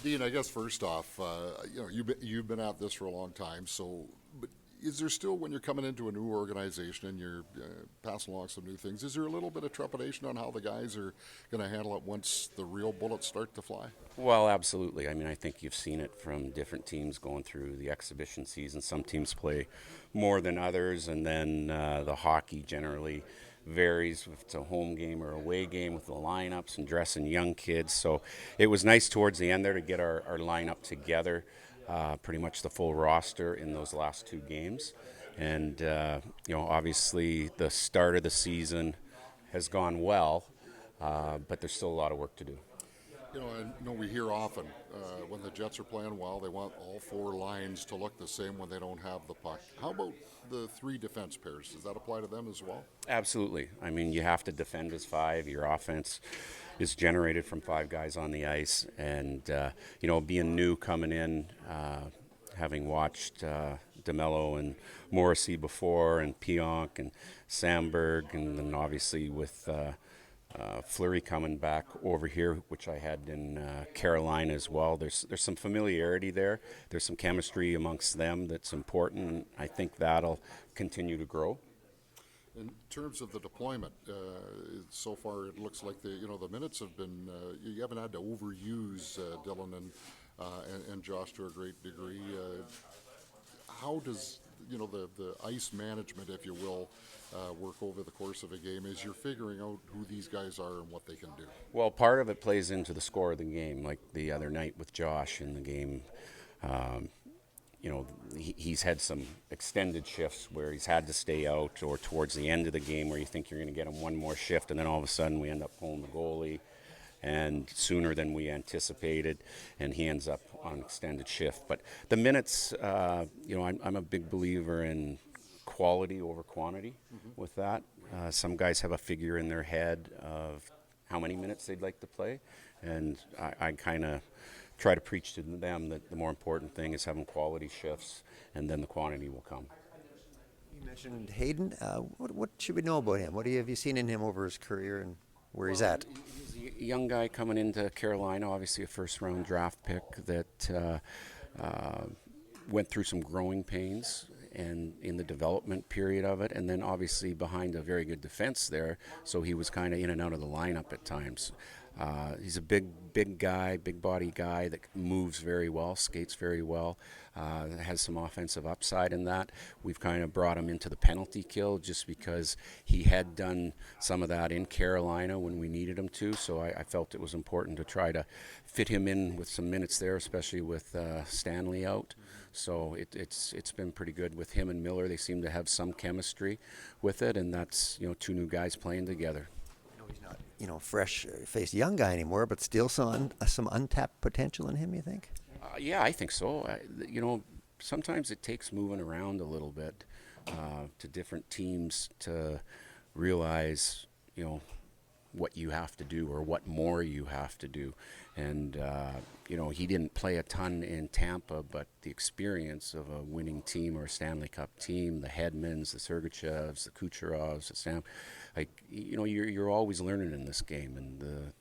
Dean, I guess first off, you've been at this for a long time. So, but is there still, when you're coming into a new organization and you're passing along some new things, is there a little bit of trepidation on how the guys are going to handle it once the real bullets start to fly? Well, absolutely. I mean, I think you've seen it from different teams going through the exhibition season. Some teams play more than others, and then the hockey generally varies if it's a home game or away game with the lineups and dressing young kids. So it was nice towards the end there to get our lineup together, pretty much the full roster in those last two games. And, obviously the start of the season has gone well, but there's still a lot of work to do. I know we hear often when the Jets are playing well, they want all four lines to look the same when they don't have the puck. How about the three defense pairs? Does that apply to them as well? Absolutely. I mean, you have to defend as five. Your offense is generated from five guys on the ice. And, being new coming in, having watched DeMello and Morrissey before, and Pionk and Sandberg, and then obviously with Fleury coming back over here, which I had in Carolina as well. There's some familiarity there. There's some chemistry amongst them that's important. I think that'll continue to grow. In terms of the deployment, so far it looks like the minutes have been. You haven't had to overuse Dylan and Josh to a great degree. How does the ice management, if you will, work over the course of a game as you're figuring out who these guys are and what they can do? Well, part of it plays into the score of the game, like the other night with Josh in the game. He's had some extended shifts where he's had to stay out, or towards the end of the game where you think you're going to get him one more shift, and then all of a sudden we end up pulling the goalie and sooner than we anticipated, and he ends up on extended shift. But the minutes, I'm a big believer in quality over quantity with that. Some guys have a figure in their head of how many minutes they'd like to play, and I kind of try to preach to them that the more important thing is having quality shifts, and then the quantity will come. You mentioned Haydn. What should we know about him? What have you seen in him over his career and where he's at? He's a young guy coming into Carolina, obviously a first-round draft pick that went through some growing pains and in the development period of it, and then obviously behind a very good defense there, so he was kind of in and out of the lineup at times. He's a big guy, big body guy that moves very well, skates very well, has some offensive upside in that. We've kind of brought him into the penalty kill just because he had done some of that in Carolina when we needed him to, so I felt it was important to try to fit him in with some minutes there, especially with Stanley out. So it's been pretty good with him and Miller. They seem to have some chemistry with it, and that's two new guys playing together. He's not, fresh-faced young guy anymore, but still some untapped potential in him, you think? Yeah, I think so. Sometimes it takes moving around a little bit to different teams to realize, what you have to do or what more you have to do. And, he didn't play a ton in Tampa, but the experience of a winning team or a Stanley Cup team, the Hedmans, the Sergachevs, the Kucherovs, the Sam, you're always learning in this game. And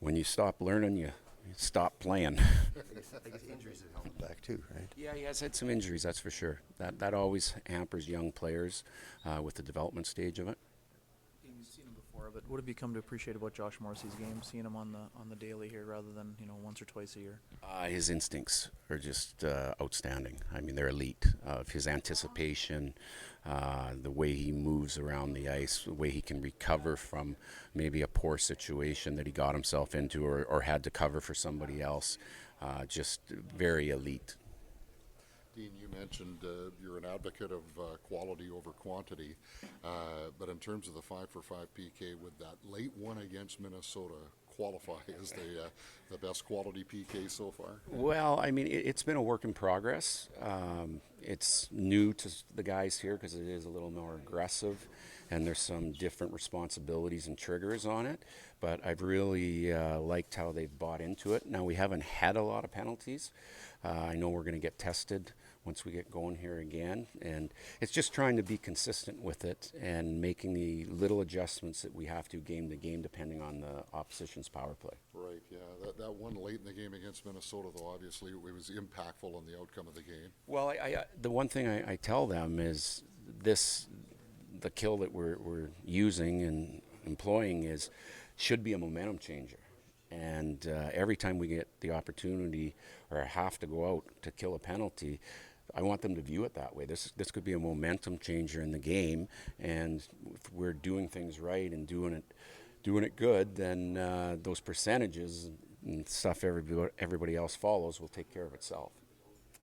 when you stop learning, you stop playing. I guess injuries have held back too, right? Yeah, he has had some injuries, that's for sure. That always hampers young players with the development stage of it. You've seen him before, but what have you come to appreciate about Josh Morrissey's game? Seeing him on the daily here rather than once or twice a year. His instincts are just outstanding. I mean, they're elite. His anticipation, the way he moves around the ice, the way he can recover from maybe a poor situation that he got himself into or had to cover for somebody else, just very elite. Dean, you mentioned you're an advocate of quality over quantity, but in terms of the 5-for-5 PK, would that late one against Minnesota qualify as the best quality PK so far? Well, I mean, it's been a work in progress. It's new to the guys here because it is a little more aggressive, and there's some different responsibilities and triggers on it. But I've really liked how they've bought into it. Now, we haven't had a lot of penalties. I know we're going to get tested once we get going here again. And it's just trying to be consistent with it and making the little adjustments that we have to game depending on the opposition's power play. Right, yeah. That one late in the game against Minnesota, though, obviously, it was impactful on the outcome of the game. Well, the one thing I tell them is the kill that we're using and employing should be a momentum changer. And every time we get the opportunity or have to go out to kill a penalty, I want them to view it that way. This could be a momentum changer in the game, and if we're doing things right and doing it good, then those percentages and stuff everybody else follows will take care of itself.